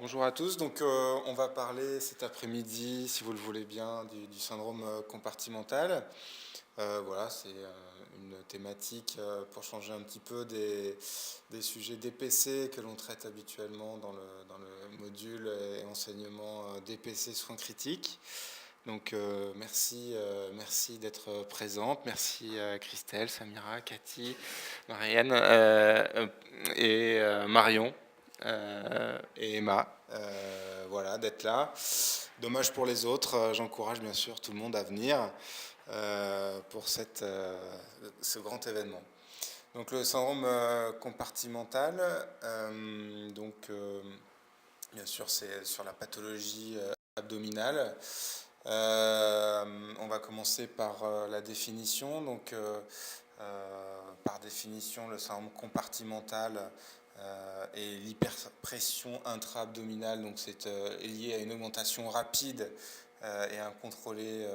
Bonjour à tous, donc on va parler cet après-midi, si vous le voulez bien, du syndrome compartimental. Voilà, c'est une thématique pour changer un petit peu des sujets DPC que l'on traite habituellement dans le module et enseignement DPC soins critiques. Donc merci d'être présente, merci Christelle, Samira, Cathy, Marianne et Marion et Emma, voilà, d'être là. Dommage pour les autres, j'encourage bien sûr tout le monde à venir pour ce grand événement. Donc le syndrome compartimental, bien sûr c'est sur la pathologie abdominale. On va commencer par la définition. Par définition, le syndrome compartimental et l'hyperpression intra-abdominale, donc c'est lié à une augmentation rapide et incontrôlée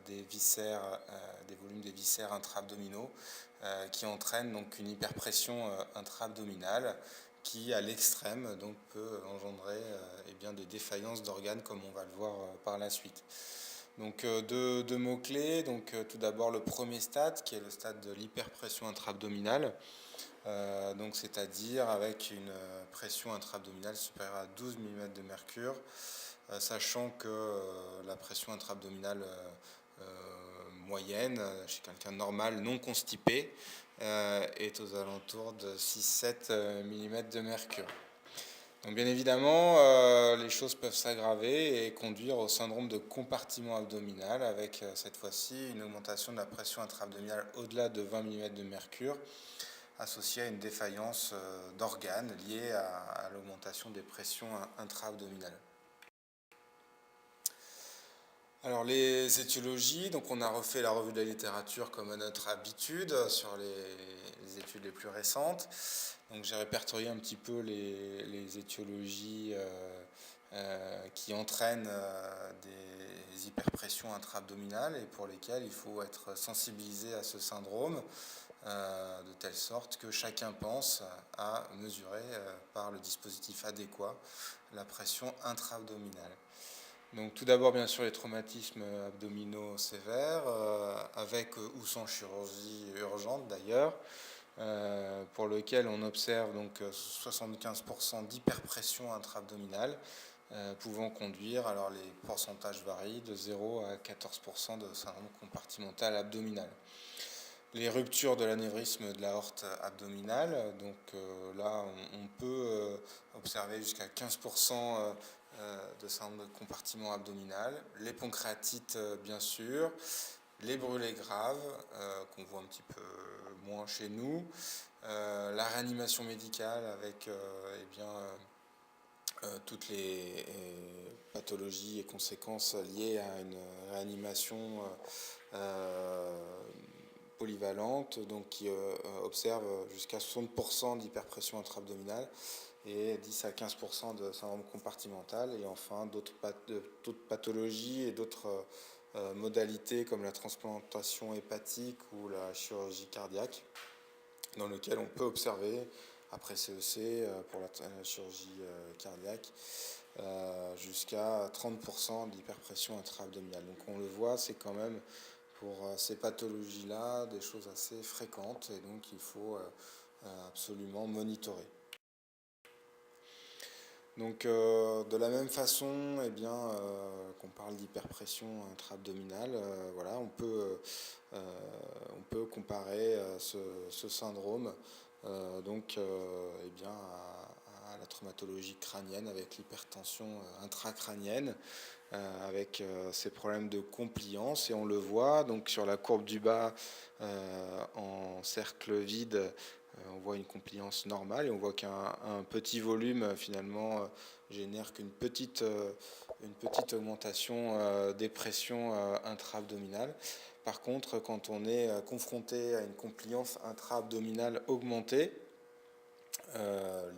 des viscères, des volumes des viscères intra-abdominaux, qui entraîne donc une hyperpression intra-abdominale qui, à l'extrême, donc peut engendrer eh bien, des défaillances d'organes, comme on va le voir par la suite. Donc deux mots-clés. Donc tout d'abord le premier stade, qui est le stade de l'hyperpression intra-abdominale. Donc c'est-à-dire avec une pression intra-abdominale supérieure à 12 mm de mercure, sachant que la pression intra-abdominale moyenne chez quelqu'un de normal non constipé est aux alentours de 6-7 mm de mercure. Donc bien évidemment, les choses peuvent s'aggraver et conduire au syndrome de compartiment abdominal avec cette fois-ci une augmentation de la pression intra-abdominale au-delà de 20 mm de mercure associée à une défaillance d'organes liée à l'augmentation des pressions intra-abdominales. Alors les étiologies, donc on a refait la revue de la littérature comme à notre habitude sur les études les plus récentes. Donc j'ai répertorié un petit peu les étiologies qui entraînent des hyperpressions intra-abdominales et pour lesquelles il faut être sensibilisé à ce syndrome de telle sorte que chacun pense à mesurer par le dispositif adéquat la pression intra-abdominale. Donc tout d'abord bien sûr les traumatismes abdominaux sévères, avec ou sans chirurgie urgente d'ailleurs, pour lequel on observe donc 75% d'hyperpression intra-abdominale, pouvant conduire, alors les pourcentages varient, de 0 à 14% de syndrome compartimental abdominal. Les ruptures de l'anévrisme de l'aorte abdominale, donc là on peut observer jusqu'à 15% de syndrome de compartiment abdominal, les pancréatites bien sûr, les brûlés graves qu'on voit un petit peu moins chez nous, la réanimation médicale avec eh bien, toutes les pathologies et conséquences liées à une réanimation polyvalente, donc qui observe jusqu'à 60% d'hyperpression intra-abdominale et 10 à 15% de syndrome compartimental, et enfin d'autres pathologies et d'autres modalités comme la transplantation hépatique ou la chirurgie cardiaque, dans lequel on peut observer, après CEC pour la chirurgie cardiaque, jusqu'à 30% d'hyperpression intra-abdominale. Donc on le voit, c'est quand même pour ces pathologies-là des choses assez fréquentes et donc il faut absolument monitorer. Donc de la même façon, eh bien, qu'on parle d'hyperpression intra-abdominale, voilà, on peut comparer ce syndrome eh bien, à la traumatologie crânienne avec l'hypertension intracrânienne, avec ces problèmes de compliance, et on le voit donc sur la courbe du bas en cercle vide. On voit une compliance normale et on voit qu'un petit volume finalement génère qu'une petite augmentation des pressions intra-abdominales. Par contre, quand on est confronté à une compliance intra-abdominale augmentée,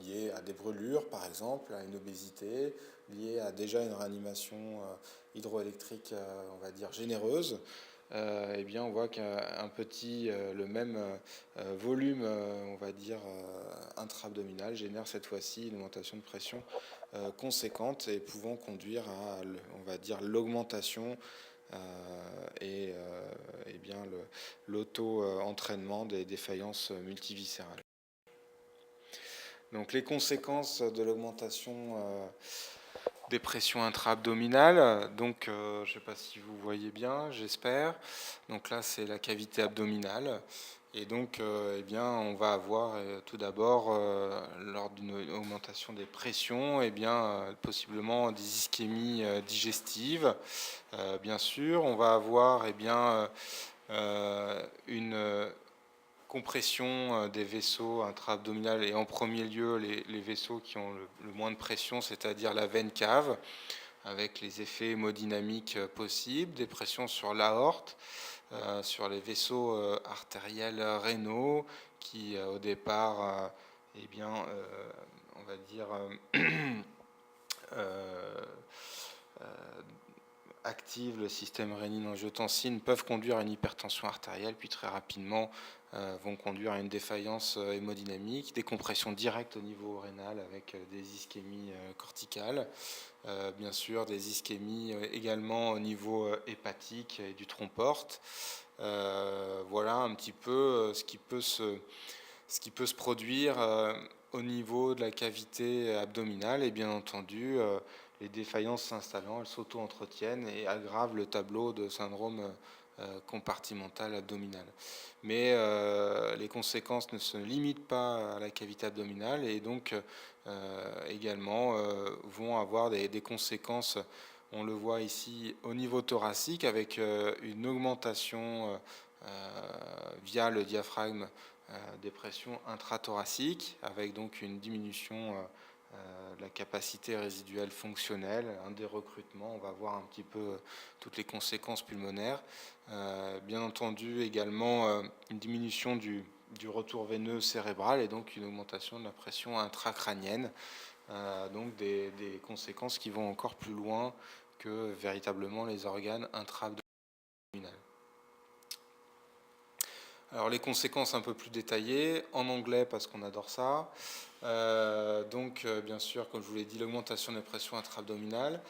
liée à des brûlures par exemple, à une obésité, liée à déjà une réanimation hydroélectrique, on va dire généreuse, eh bien, on voit qu'un petit, le même volume, on va dire, intra-abdominal génère cette fois-ci une augmentation de pression conséquente et pouvant conduire à, on va dire, l'augmentation et bien l'auto-entraînement des défaillances multiviscérales. Donc les conséquences de l'augmentation des pressions intra-abdominales, donc je ne sais pas si vous voyez bien, j'espère. Donc là c'est la cavité abdominale. Et donc eh bien, on va avoir tout d'abord, lors d'une augmentation des pressions, eh bien, possiblement des ischémies digestives. Bien sûr, on va avoir eh bien, une compression des vaisseaux intra-abdominaux et en premier lieu les vaisseaux qui ont le moins de pression, c'est-à-dire la veine cave, avec les effets hémodynamiques possibles, des pressions sur l'aorte, sur les vaisseaux artériels rénaux qui au départ eh bien, on va dire activent le système rénine-angiotensine, peuvent conduire à une hypertension artérielle, puis très rapidement vont conduire à une défaillance hémodynamique, des compressions directes au niveau rénal avec des ischémies corticales, bien sûr des ischémies également au niveau hépatique et du tronc-porte. Voilà un petit peu ce qui peut se produire au niveau de la cavité abdominale et bien entendu les défaillances s'installant, elles s'auto-entretiennent et aggravent le tableau de syndrome compartimental abdominal. Mais les conséquences ne se limitent pas à la cavité abdominale et donc également vont avoir des conséquences, on le voit ici, au niveau thoracique avec une augmentation via le diaphragme des pressions intrathoraciques avec donc une diminution de la capacité résiduelle fonctionnelle, un dérecrutement, on va voir un petit peu toutes les conséquences pulmonaires. Bien entendu également une diminution du retour veineux cérébral et donc une augmentation de la pression intracrânienne, donc des conséquences qui vont encore plus loin que véritablement les organes intra-abdominaux. Alors les conséquences un peu plus détaillées, en anglais parce qu'on adore ça. Donc bien sûr, comme je vous l'ai dit, l'augmentation des pressions intra-abdominales.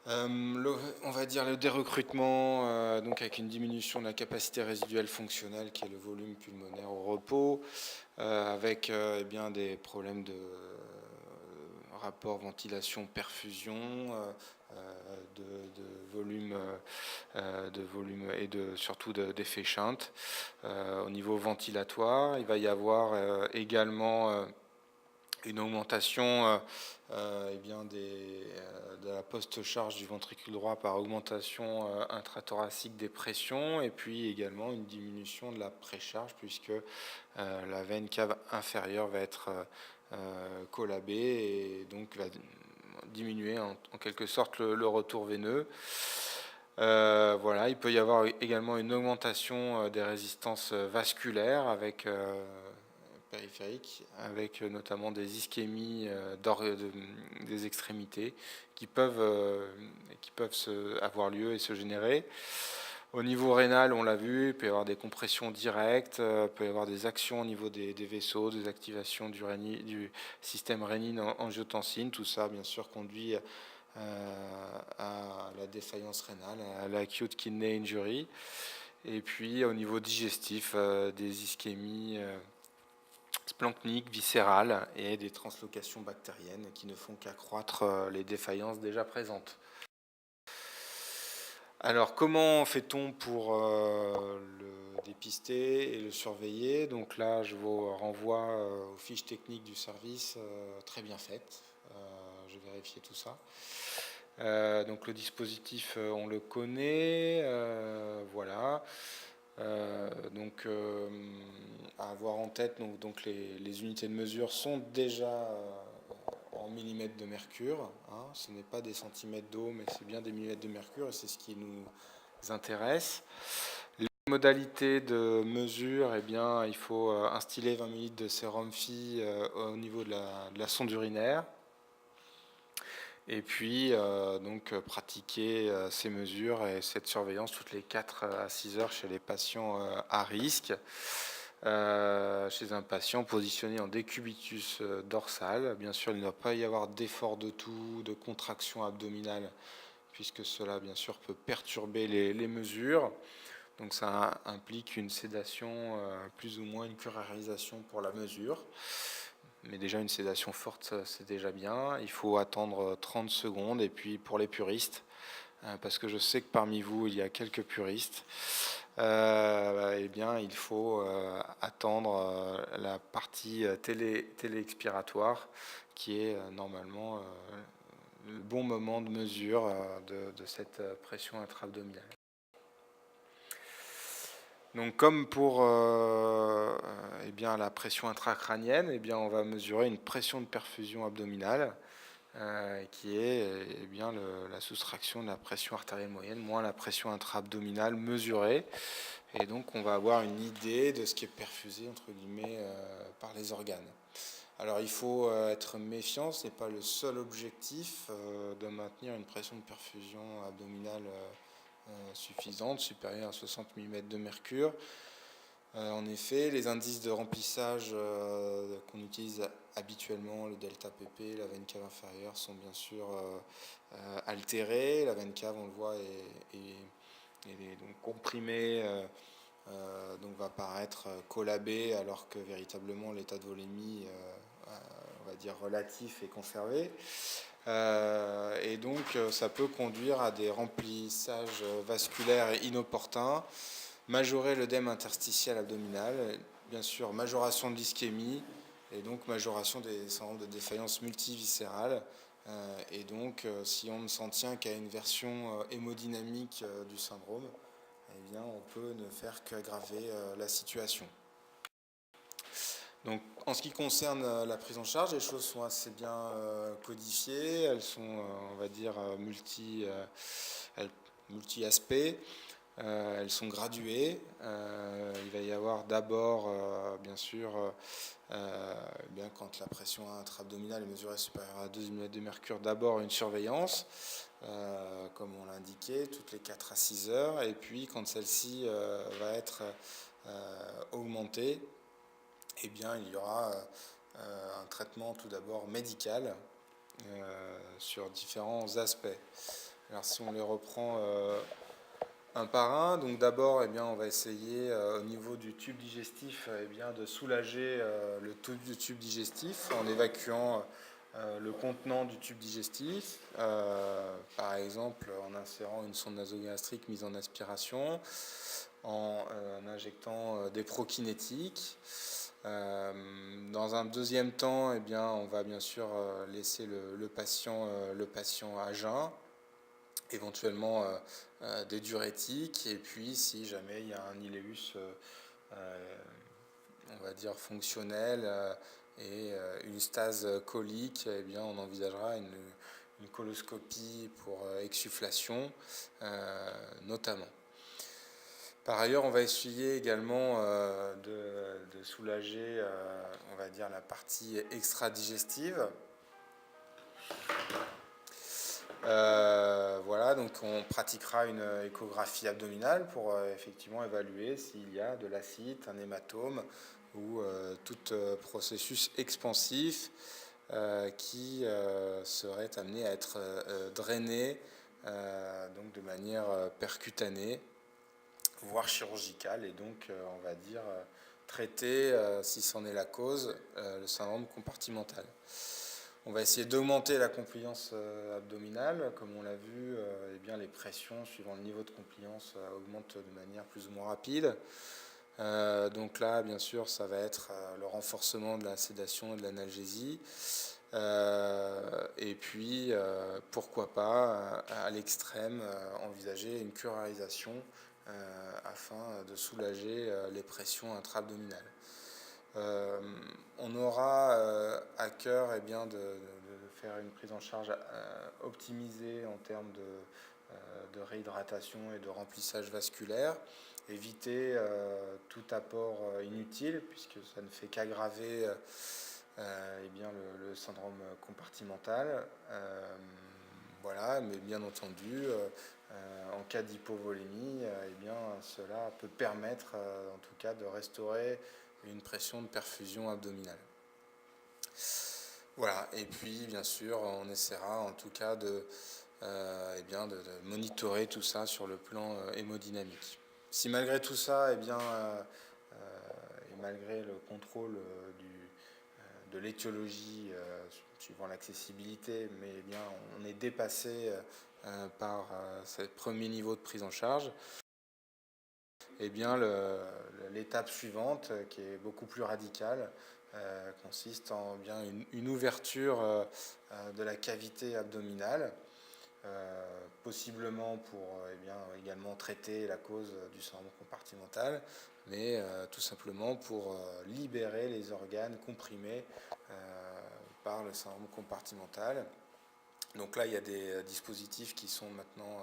On va dire le dérecrutement, donc avec une diminution de la capacité résiduelle fonctionnelle qui est le volume pulmonaire au repos, avec eh bien, des problèmes de rapport ventilation-perfusion, de volume et surtout d'effet Shunt. Au niveau ventilatoire, il va y avoir également une augmentation eh bien de la post-charge du ventricule droit par augmentation intrathoracique des pressions et puis également une diminution de la précharge puisque la veine cave inférieure va être collabée et donc va diminuer en quelque sorte le retour veineux. Voilà, il peut y avoir également une augmentation des résistances vasculaires avec périphériques, avec notamment des ischémies des extrémités qui peuvent avoir lieu et se générer. Au niveau rénal, on l'a vu, il peut y avoir des compressions directes, il peut y avoir des actions au niveau des vaisseaux, des activations du système rénine-angiotensine. Tout ça, bien sûr, conduit à la défaillance rénale, à l'acute kidney injury. Et puis, au niveau digestif, des ischémies splanchniques, viscérales et des translocations bactériennes qui ne font qu'accroître les défaillances déjà présentes. Alors, comment fait-on pour le dépister et le surveiller? Donc là, je vous renvoie aux fiches techniques du service, très bien faites. Je vais vérifier tout ça. Donc le dispositif, on le connaît. Voilà. Donc, à avoir en tête, donc les unités de mesure sont déjà en millimètres de mercure. Hein. Ce n'est pas des centimètres d'eau, mais c'est bien des millimètres de mercure et c'est ce qui nous intéresse. Les modalités de mesure, eh bien, il faut instiller 20 ml de sérum Phi au niveau de la sonde urinaire. Et puis donc pratiquer ces mesures et cette surveillance toutes les 4 à 6 heures chez les patients à risque. Chez un patient positionné en décubitus dorsal. Bien sûr, il ne doit pas y avoir d'effort de toux, de contraction abdominale, puisque cela, bien sûr, peut perturber les mesures. Donc ça implique une sédation, plus ou moins une pluralisation pour la mesure. Mais déjà une sédation forte, c'est déjà bien. Il faut attendre 30 secondes. Et puis pour les puristes, parce que je sais que parmi vous, il y a quelques puristes, eh bien, il faut attendre la partie télé-expiratoire, qui est normalement le bon moment de mesure de cette pression intra-abdominale. Donc, comme pour eh bien, la pression intracrânienne, eh bien, on va mesurer une pression de perfusion abdominale qui est eh bien, la soustraction de la pression artérielle moyenne moins la pression intra-abdominale mesurée. Et donc, on va avoir une idée de ce qui est perfusé, entre guillemets, par les organes. Alors, il faut être méfiant, ce n'est pas le seul objectif de maintenir une pression de perfusion abdominale suffisante, supérieure à 60 mm de mercure. En effet, les indices de remplissage qu'on utilise habituellement, le delta pp, la veine cave inférieure, sont bien sûr altérés. La veine cave, on le voit, est donc comprimée, donc va paraître collabée, alors que véritablement l'état de volémie, on va dire relatif, est conservé. Et donc ça peut conduire à des remplissages vasculaires inopportuns, majorer l'œdème interstitiel abdominal, bien sûr majoration de l'ischémie, et donc majoration des syndromes de défaillance multiviscérale. Et donc si on ne s'en tient qu'à une version hémodynamique du syndrome, eh bien, on peut ne faire qu'aggraver la situation. Donc, en ce qui concerne la prise en charge, les choses sont assez bien codifiées, elles sont, on va dire, multi-aspects, elles sont graduées. Il va y avoir d'abord, bien sûr, bien quand la pression intra-abdominale est mesurée supérieure à 2 mm de mercure, d'abord une surveillance, comme on l'a indiqué, toutes les 4 à 6 heures, et puis quand celle-ci va être augmentée, eh bien, il y aura un traitement tout d'abord médical sur différents aspects. Alors si on les reprend un par un, donc d'abord eh bien, on va essayer au niveau du tube digestif eh bien, de soulager le tube digestif en évacuant le contenant du tube digestif, par exemple en insérant une sonde nasogastrique mise en aspiration, en injectant des prokinétiques. Dans un deuxième temps, eh bien, on va bien sûr laisser le patient à jeun, éventuellement des diurétiques, et puis si jamais il y a un iléus, on va dire fonctionnel, et une stase colique, eh bien, on envisagera une coloscopie pour exsufflation notamment. Par ailleurs, on va essayer également de soulager, on va dire, la partie extra-digestive. Voilà, donc on pratiquera une échographie abdominale pour effectivement évaluer s'il y a de l'acide, un hématome ou tout processus expansif qui serait amené à être drainé donc de manière percutanée, voire chirurgicale, et donc on va dire traiter, si c'en est la cause, le syndrome compartimental. On va essayer d'augmenter la compliance abdominale. Comme on l'a vu, eh bien, les pressions suivant le niveau de compliance augmentent de manière plus ou moins rapide. Donc là, bien sûr, ça va être le renforcement de la sédation et de l'analgésie. Et puis, pourquoi pas, à l'extrême, envisager une curarisation afin de soulager les pressions intra-abdominales. On aura à cœur eh bien, de faire une prise en charge optimisée en termes de réhydratation et de remplissage vasculaire, éviter tout apport inutile puisque ça ne fait qu'aggraver eh bien, le syndrome compartimental. Voilà, mais bien entendu, en cas d'hypovolémie, eh bien, cela peut permettre, en tout cas, de restaurer une pression de perfusion abdominale. Voilà, et puis bien sûr, on essaiera en tout cas eh bien, de monitorer tout ça sur le plan hémodynamique. Si malgré tout ça, eh bien, et malgré le contrôle de l'étiologie, suivant l'accessibilité, mais eh bien, on est dépassé par ce premier niveau de prise en charge, eh bien, l'étape suivante, qui est beaucoup plus radicale, consiste en bien une ouverture de la cavité abdominale, possiblement pour eh bien, également traiter la cause du syndrome compartimental, mais tout simplement pour libérer les organes comprimés par le syndrome compartimental. Donc là, il y a des dispositifs qui sont maintenant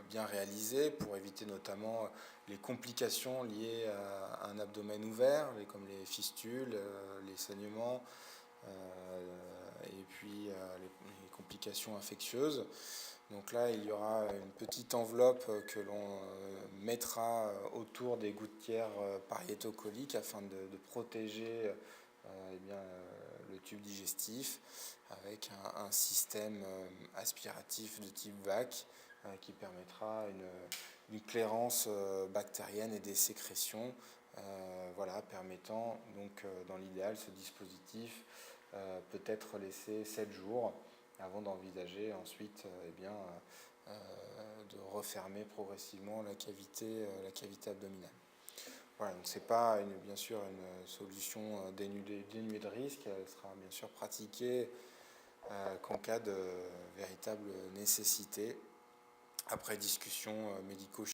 bien réalisés pour éviter notamment les complications liées à un abdomen ouvert, comme les fistules, les saignements, et puis les complications infectieuses. Donc là, il y aura une petite enveloppe que l'on mettra autour des gouttières pariétocoliques afin de protéger eh bien, le tube digestif avec un système aspiratif de type VAC qui permettra une clairance bactérienne et des sécrétions, voilà, permettant donc dans l'idéal ce dispositif peut être laissé 7 jours avant d'envisager ensuite eh bien, de refermer progressivement la cavité abdominale. Voilà, donc c'est pas bien sûr une solution dénuée de risque, elle sera bien sûr pratiquée qu'en cas de véritable nécessité, après discussion médico